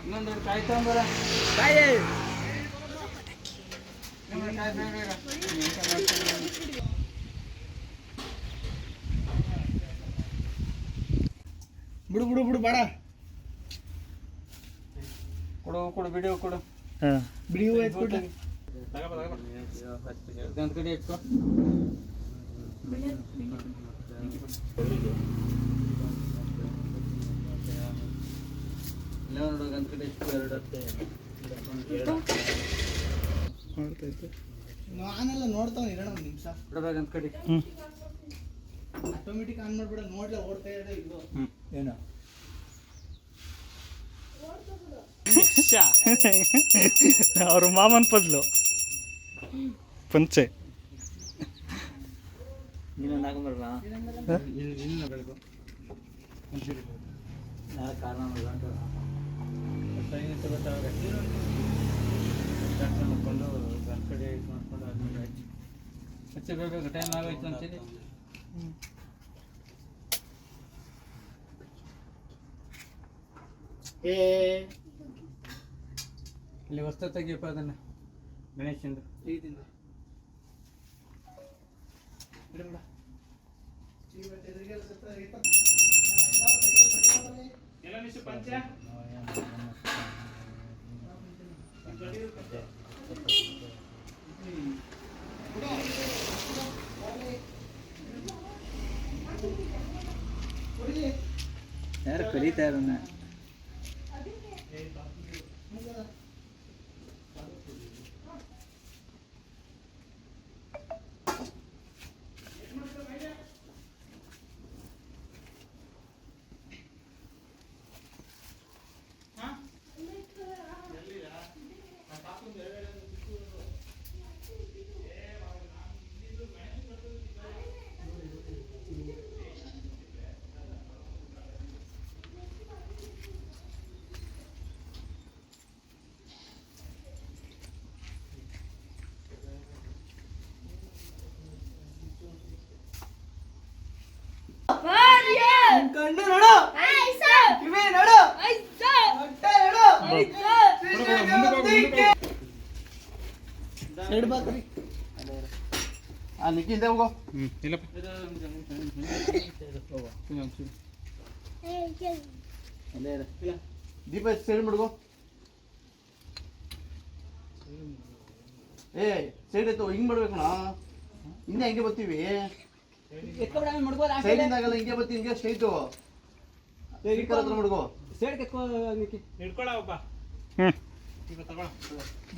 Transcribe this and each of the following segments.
ಇನ್ನೊಂದು ಕಾಯಿ ತಗೊಂಬರ ಕಾಯಿ ಬಿಡು ಬಿಡು ಬಿಡು ಬೇಡ ಕೊಡು ಕೊಡು ವಿಡಿಯೋ ಕೊಡು ಬಿಡಿ ಹೂವು ಎತ್ಬಿಟ್ಟು ಒಂದು ಕಡೆ ಇಟ್ಕೊ ಇಲ್ಲ ನೋಡು ಒಂದು ಕಡೆ ಇಟ್ಕೊ ಎರಡು ಮಾಡ್ತಾಯಿತ್ತು ನಾನೆಲ್ಲ ನೋಡ್ತಾವ ಇರೋಣ ಒಂದು ನಿಮಿಷ ಬಿಡಬೇಕು ಒಂದು ಕಡೆ ಆಟೋಮೆಟಿಕ್ ಆನ್ ಮಾಡ್ಬಿಡ ನೋಡ್ಲೇ ಓಡ್ತಾ ಇದೆ ಇದು ಏನು ಅವ್ರ ಮಾಮನ್ ಪದ್ಲು ಪಂಚೆ ನೀನೊಂದು ಹಾಕೊಂಬರಲ್ಲ ಇಲ್ಲ ಬೆಳಕು ಕಾರಣ ಮಾಡ್ಕೊಂಡು ಒಂದು ಕಡೆ ಇದು ಮಾಡ್ಕೊಂಡು ಆದ್ಮೇಲೆ ಹಚ್ಚಬೇಕು ಟೈಮ್ ಆಗೋಯ್ತು ಅಂತೇಳಿ ಇಲ್ಲಿ ವಸ್ತು ತೆಗಿಯಪ್ಪ ಅದನ್ನು ಗಣೇಶಂದು ಈಗಿಂದ ಬಿಡಬೇಡ ಯಾರು ಕರೀತಾ ಇರೋಣ ಕಣ್ಣು ನೋಡು ಕಿವಿ ನೋಡು ಹೊಟ್ಟೆ ನೋಡು ಸೈಡ್ ಬಾಕ್ರಿ ಆ ನಿಕ್ಕಿಂದ ಹೋಗೋ ಇಲ್ಲಪ್ಪ ದೀಪ ಸೈಡ್ ಮಾಡ್ಕೋ ಏ ಸೈಡ್ ಆಯ್ತು ಹಿಂಗ್ ಮಾಡ್ಬೇಕಣ್ಣ ಹಿಂದೆ ಹಂಗೆ ಬರ್ತೀವಿ ಸೈಡಿಂದ ಆಗಲ್ಲ ಹಿಂಗೆ ಬರ್ತೀವಿ ಹಿಂಗೆ ಸ್ಟ್ರೈಟು ಸ್ಪೀಕರ್ ಹತ್ರ ಮಾಡ್ಕೋ ಸೈಡ್ ಹಿಡ್ಕೊಳ್ಳಪ್ಪ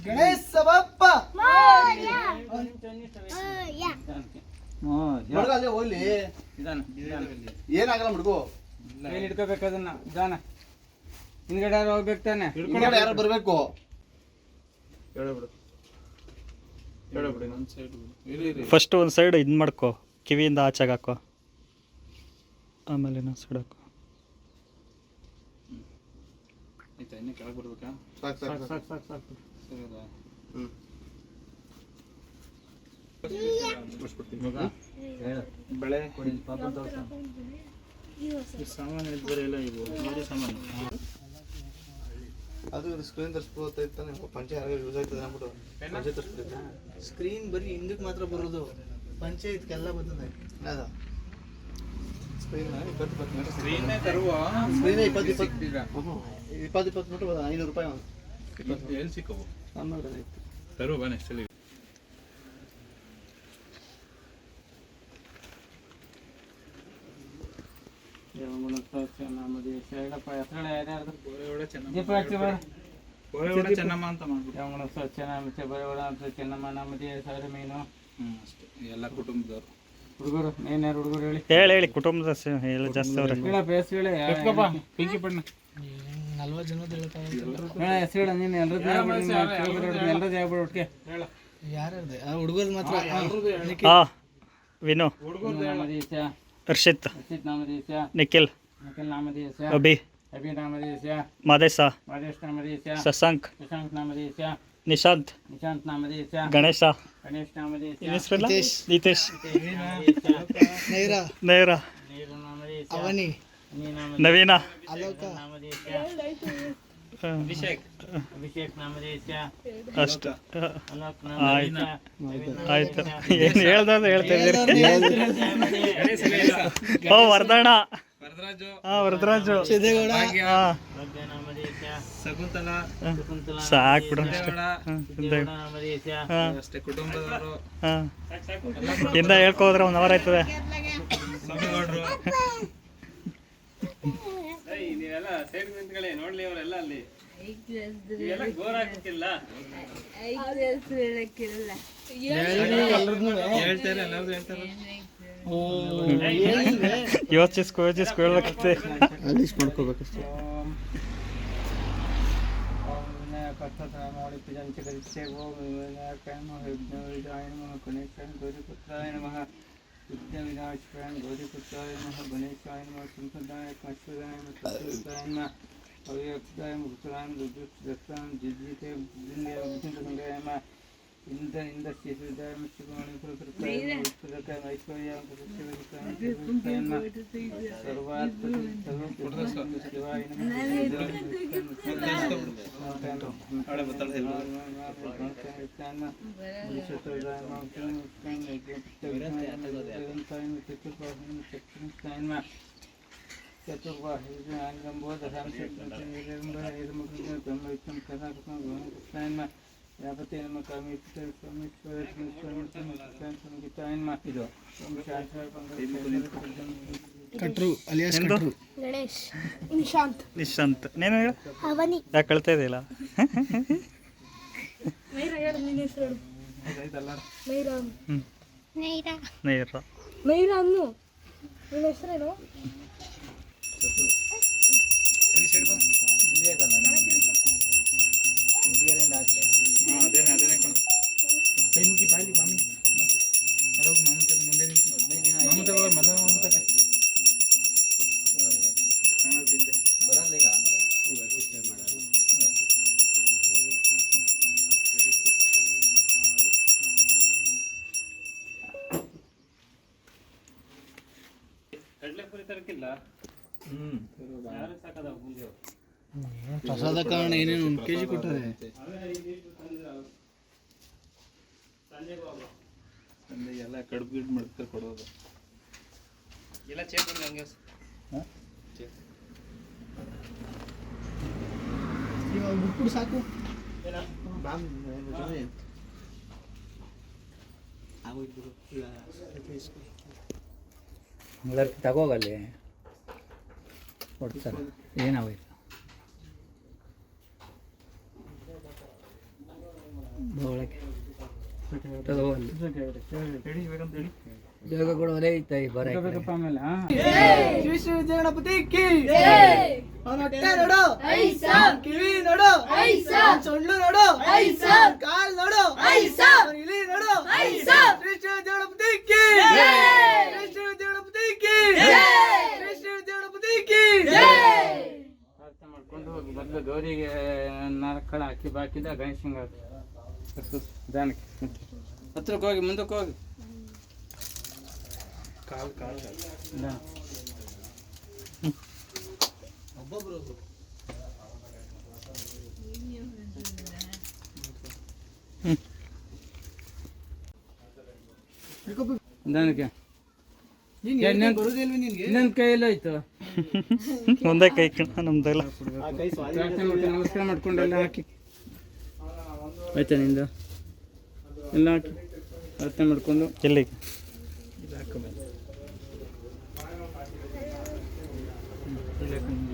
ಗಣೇಶ ಬಪ್ಪ ಮಡ್ಗೋ ಅಲ್ಲೇ ಹೋಗ್ಲಿ ಏನಾಗಲ್ಲ ಮಡ್ಗೋ ಕೈಲಿ ಹಿಡ್ಕೋಬೇಕು ಅದನ್ನ ಜಾನ ಹಿಂದ್ಗಡೆ ಯಾರು ಹೋಗ್ಬೇಕು ತಾನೆ ಯಾರು ಬರ್ಬೇಕು ಫಸ್ಟ್ ಒಂದು ಸೈಡ್ ಇದು ಮಾಡ್ಕೊ ಕಿವಿಯಿಂದ ಆಚೆಗೆ ಹಾಕೋ ಆಮೇಲೆ ಇನ್ನೊಂದು ಸೈಡ್ ಹಾಕೋ ಆಯ್ತಾ ಇನ್ನೂ ಕೆಳಗೆ ಬರ್ಬೇಕಾ ಸಾಕು ಸಾಕು ಸಾಕು ಸಾಕು ಸರಿದಾ ಬೆಳೆ ಕೊಡಿ ಪಾಪ ಸಾಮಾನು ಇದ್ದರೆ ಎಲ್ಲ ಇವು ನೋಡಿ ಸಾಮಾನು ಅದು ಸ್ಕ್ರೀನ್ ತರಿಸ್ಬೋತಾ ಇರ್ತಾನೆ ಪಂಚೆ ಯಾರು ಯೂಸ್ ಆಯ್ತದೆ ಅಂದ್ಬಿಟ್ಟು ಪಂಚೆ ತರಿಸ್ಬಿಟ್ಟಿದ್ದೆ ಸ್ಕ್ರೀನ್ ಬರೀ ಹಿಂದಕ್ಕೆ ಮಾತ್ರ ಬರೋದು ಪಂಚೆ ಇದಕ್ಕೆಲ್ಲ ಬರ್ತದೆ ಅದ ಸ್ಕ್ರೀನ್ ಸ್ಕ್ರೀನೇ ತರುವ ಸ್ಕ್ರೀನ್ 20 ಮೀಟ್ರ್ 500 ರೂಪಾಯಿ ಎಲ್ಲಿ ಸಿಕ್ಕವು ಆಮೇಲೆ ತರುವ ಬನ್ನಿ ಸರಿ ಚೆನ್ನಮ್ಮ ಅಂತ ಮಾಡ್ಬಿಟ್ಟು ಚೆನ್ನಮ್ಮ ನಮ್ಮದೇ ಸಾವಿರ ಮೀನು ಎಲ್ಲ ಕುಟುಂಬದವ್ರು ಹುಡುಗರು ಏನ್ಯಾರು ಹುಡುಗರು ಹೇಳಿ ಹೇಳಿ ಕುಟುಂಬದ ಎಲ್ಲ ಜಾಸ್ತಿ ಅವ್ರೆ ಬೇಸ್ ಹೇಳಿ ಪಿಂಕಿ ಪಣ್ಣ 40 ಜನದ ಹೆಸರು ಹೇಳ ನೀನು ಎಲ್ಲರದ್ದು ಹೇಳ್ಬಿಡು ಒಟ್ಟಿಗೆ ಯಾರ್ಯಾರ್ದೆ ಹುಡುಗರು ಮಾತ್ರ ಹಾಂ ವಿನು ನಾಮದೇಶ ಹರ್ಷಿತ್ ಹರ್ಷಿತ್ ನಾಮದೇಶ ನಿಖಿಲ್ ನಿಖಿಲ್ ನಾಮದೇಶ ಅಭಿ ಅಭಿ ನಾಮದೇಶ ಮಾದೇಶ ಮಾದೇಶ್ ನಾಮದೇಶ ಶಶಾಂಕ್ ಶಶಾಂಕ್ ನಾಮದೇಶ ನಿಶಾಂತ್ ನಿಶಾಂತ್ ನಾಮದೇಶ ಗಣೇಶ ಗಣೇಶ್ ನಾಮದೇಶ ನಿತೇಶ್ ನೈರಾ ನೇರ ನೀರು ನಾಮದೇಶ ಅವನಿ ನವೀನ ಅಲೋಕ ನಾಮದೇಶ अभिषेक नामधेयस्य ಅಷ್ಟು अलोक ಆಯ್ತು नामधेयस्य ಆಯ್ತು ಏನು ಹೇಳ್ದ ಹೇಳ್ತಾ ಇದ್ದೀರಿ ಓ ವರ್ಧಣ ಹಾಂ ವರದರಾಜು ಸಿದ್ದೇಗೌಡ ಹಾಂ भाग्य नामधेयस्य ಶಕುಂತಲಾ शकुन्तला ಸಾಕು ಬಿಡು ಅಷ್ಟೇ सिद्धेगौಡ नामधेयस्य ಹಾಂ ಅಷ್ಟೇ ಕುಟುಂಬದವರು ಹಾಂ ಇಂದ ಹೇಳ್ಕೋದ್ರೆ 1 ಅವರ್ ಆಯ್ತದೆ ಸ್ವಾಮಿಗೌಡರು ನೀವೆಲ್ಲ ಸೈಡ್ ನಿಂತ್ಕೊಳ್ಳಿ ನೋಡ್ಲಿ ಅವರೆಲ್ಲ ಅಲ್ಲಿ ನೀವೆಲ್ಲ ಗೋರ್ ಹಾಕಿಲ್ಲ ಹೇಳ್ತಾರೆ ಎಲ್ಲರೂ ಹೇಳ್ತಾರೆ ಯೋಚಿಸ್ಕೊ ಹೇಳ್ಬೇಕಂತೆ ಅಲಿಸ್ಟ್ ಮಾಡ್ಕೋಬೇಕಷ್ಟೇ विद्याविनाशाय गौरीपुत्राय नमः गणेशाय नमः संपदाय काश्वराय नमः सत्पुत्राय नमः अव्यक्ताय मुक्तराय दुर्दक्षाय जिजिते बुद्धिंद्रसंगाय नमः इंद्रस्य सुदाय मुक्तिगुणाय पुरुषाय पुरुषाय ऐश्वर्याय पुरुषाय नमः सर्वात् सर्वपुरुषाय नमः cutter alias cutter Ganesh Nishant Nishant ನೀನು ಹೇಳು ಅವನಿ ಯಾಕೆ ಕಳ್ತಾ ಇದೆಯಲ್ಲ ಮೈರಾ ಹೇಳು ನಿನ್ನ ಹೆಸರು ಮೈರಾ ಹ್ಞೂ ಮೈರಾ ನೇರ ಮೈರಾ ಅನ್ನು ನಿನ್ನ ಹೆಸರೇನು ಕೈ ಮುಗಿ ಬಾಲಿ ಮಾಮಿ ಹೋಗಿ ಮಾಮಂತ ಮುಂದೆ ಮಾಮಂತ ಮದ ಮಾಮಂತ ಬರಲ್ಲ ಈಗ ಕಡ್ಲೆಪುರಿ ತರಕಿಲ್ಲ ಯಾರು ಸಾಕದ ಮುಂದೆ ಪ್ರಸಾದ ಕಾರಣ ಏನೇನು 1 kg ಕೊಟ್ಟರೆ ಎಲ್ಲ ಕಡುಬು ಗಿಡ್ ಮಾಡ್ತಾರೆ ಕೊಡೋದು ಎಲ್ಲ ಚೇಪ್ ಬಂದು ಹಂಗೆ ಇವಾಗ ಬಿಟ್ಬಿಡು ಸಾಕು ತಗೋಗಲ್ಲಿ ಕೊಡ್ತಾರೆ ಏನಾಗೋಯ್ತು ಒಳಗೆ ಬೇಗ ಕೂಡ ಒಲೆ ಐತೆ ಬರ ಆಮೇಲೆ ಶ್ರೀ ಗಣಪತಿ ಕಿ ಹೊಟ್ಟೆ ನೋಡು ಕಿವಿ ನೋಡು ಸೊಂಡ್ಲು ನೋಡು ಕಾಲ್ ನೋಡು ಇಲಿ ನೋಡು ಶ್ರೀ ಗಣಪತಿ ಕಿ ಶ್ರೀ ಗಣಪತಿ ಕಿ ಶ್ರೀ ಗಣಪತಿ ಕಿ ಪ್ರಾರ್ಥನೆ ಮಾಡ್ಕೊಂಡು ಹೋಗಿ ಮೊದಲು ಗೌರಿಗೆ ನಾಲ್ಕು ಹಾಕಿ ಬಾಕಿದ ಗಣೇಶಂಗ ಜಾನಕ್ಕೆ ಹತ್ರಕ್ಕೆ ಹೋಗಿ ಮುಂದಕ್ಕೆ ಹೋಗಿ ಕಾಲ್ ಕಾಲ್ ಒಬ್ಬೊಬ್ರು ಜಾನಕ್ಕೆ ಬರುದಿಲ್ವಿ ನಿನ್ಗೆ ಇನ್ನೊಂದು ಕೈಯಲ್ಲ ಆಯ್ತು ಒಂದೇ ಕೈ ಕಣ ನಮ್ದೆಲ್ಲ ಪ್ರಾರ್ಥನೆ ಮಾಡ್ಕೊಂಡು ನಮಸ್ಕಾರ ಮಾಡ್ಕೊಂಡು ಎಲ್ಲ ಹಾಕಿ ಆಯ್ತಾ ನಿಂದು ಎಲ್ಲ ಹಾಕಿ ಪ್ರಾರ್ಥನೆ ಮಾಡ್ಕೊಂಡು ಎಲ್ಲಿಗೆ ಇಲ್ಲ